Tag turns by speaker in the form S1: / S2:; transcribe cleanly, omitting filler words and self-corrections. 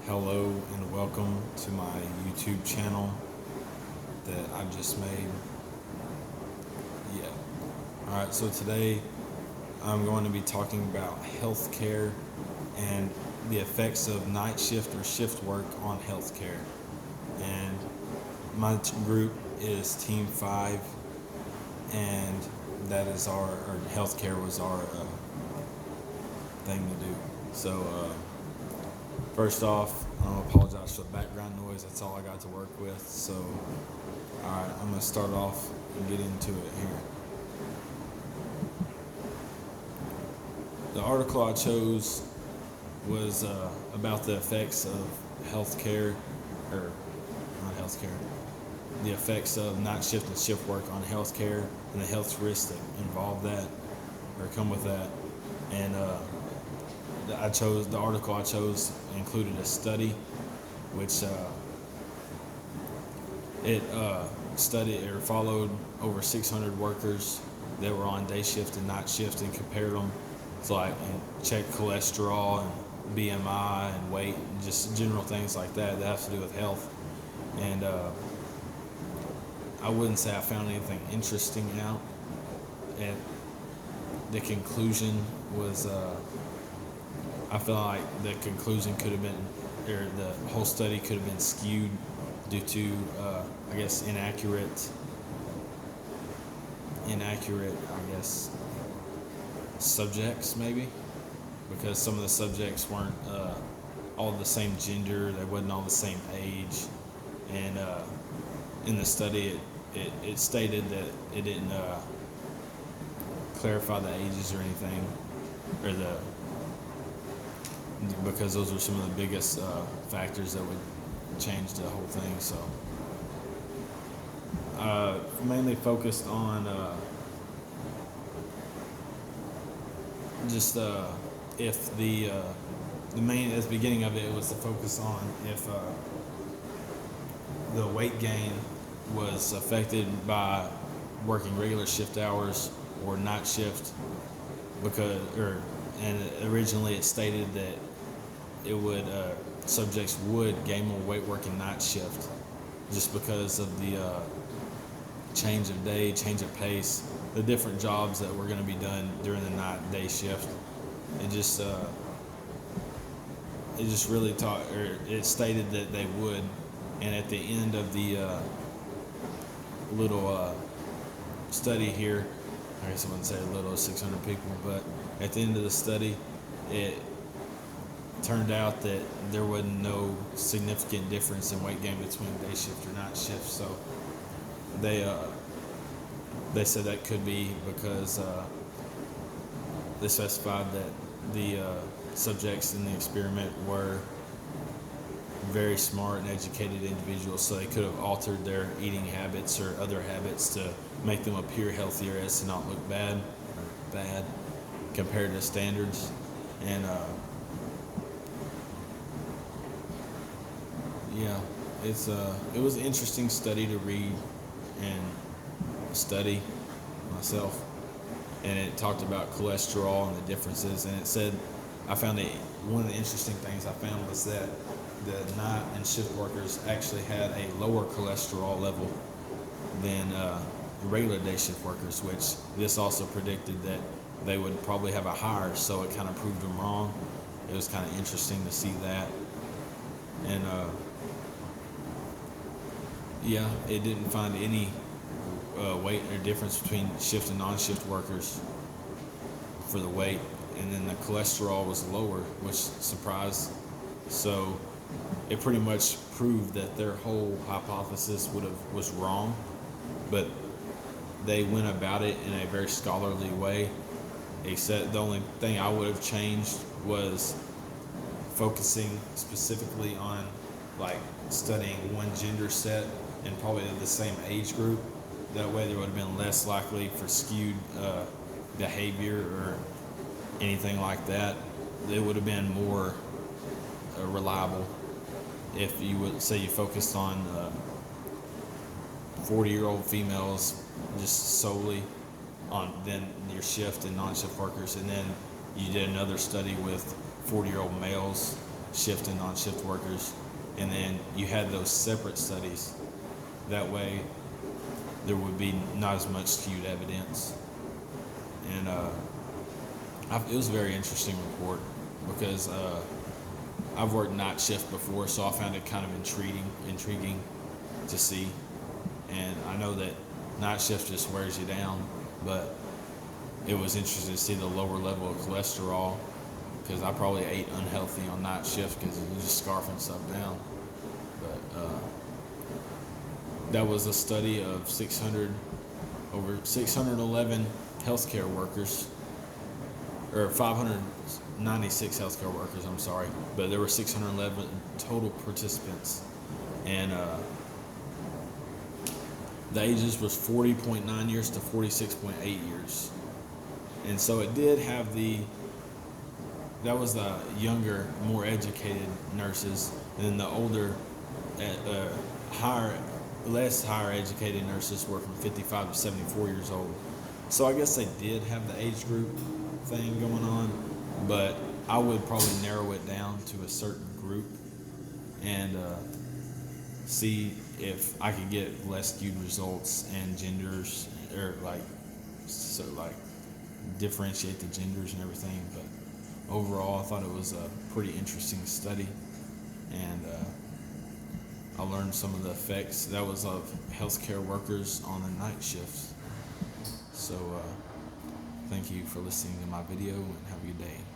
S1: Hello and welcome to my YouTube channel that I just made. Yeah. Alright, so today I'm going to be talking about healthcare and the effects of night shift or shift work on healthcare. And my group is Team 5, and that is or healthcare was our thing to do. So, first off, I apologize for the background noise. That's all I got to work with. So, all right, I'm going to start off and get into it here. The article I chose was about the effects of healthcare, or not healthcare, the effects of night shift and shift work on healthcare and the health risks that involve that or come with that. And the article I chose included a study, which it studied or followed over 600 workers that were on day shift and night shift and compared them to and checked cholesterol and BMI and weight and just general things like that have to do with health. And I wouldn't say I found anything interesting out. And the conclusion was I feel like the conclusion could have been, or the whole study could have been skewed due to, I guess, inaccurate, I guess, subjects maybe, because some of the subjects weren't all the same gender, they wasn't all the same age, and in the study it stated that it didn't clarify the ages or anything, or because those are some of the biggest factors that would change the whole thing. So mainly focused on just if the main at the beginning of it was to focus on if the weight gain was affected by working regular shift hours or night shift, and originally it stated that it would subjects would gain more weight working night shift just because of the change of day, change of pace, the different jobs that were going to be done during the night day shift. It just really taught, or it stated that they would. And at the end of the little study here, I guess I wouldn't say a little, 600 people, but at the end of the study, it turned out that there wasn't no significant difference in weight gain between day shift or night shift. So they said that could be because they specified that the subjects in the experiment were very smart and educated individuals, so they could have altered their eating habits or other habits to make them appear healthier as to not look bad compared to standards. And yeah, it was an interesting study to read and study myself. And it talked about cholesterol and the differences, and it said, I found it, one of the interesting things I found was that the night and shift workers actually had a lower cholesterol level than regular day shift workers, which this also predicted that they would probably have a higher, so it kind of proved them wrong. It was kind of interesting to see that. And yeah, it didn't find any weight or difference between shift and non-shift workers for the weight, and then the cholesterol was lower, which surprised. So it pretty much proved that their whole hypothesis was wrong, but they went about it in a very scholarly way. Except the only thing I would have changed was focusing specifically on studying one gender set and probably the same age group. That way there would have been less likely for skewed behavior or anything like that. It would have been more reliable if you would say you focused on 40-year-old females just solely on then your shift and non-shift workers, and then you did another study with 40-year-old males shift and non-shift workers, and then you had those separate studies. That way, there would be not as much skewed evidence. And it was a very interesting report because I've worked night shift before, so I found it kind of intriguing to see. And I know that night shift just wears you down, but it was interesting to see the lower level of cholesterol, because I probably ate unhealthy on night shift because it was just scarfing stuff down. But that was a study of over 611 healthcare workers, or 596 healthcare workers, I'm sorry, but there were 611 total participants, and the ages was 40.9 years to 46.8 years. And so it did have that was the younger, more educated nurses, and then the older, less higher educated nurses were from 55 to 74 years old. So I guess they did have the age group thing going on, but I would probably narrow it down to a certain group and see if I could get less skewed results and genders, or differentiate the genders and everything. But overall, I thought it was a pretty interesting study, and I learned some of the effects that was of healthcare workers on the night shifts. So thank you for listening to my video, and have a good day.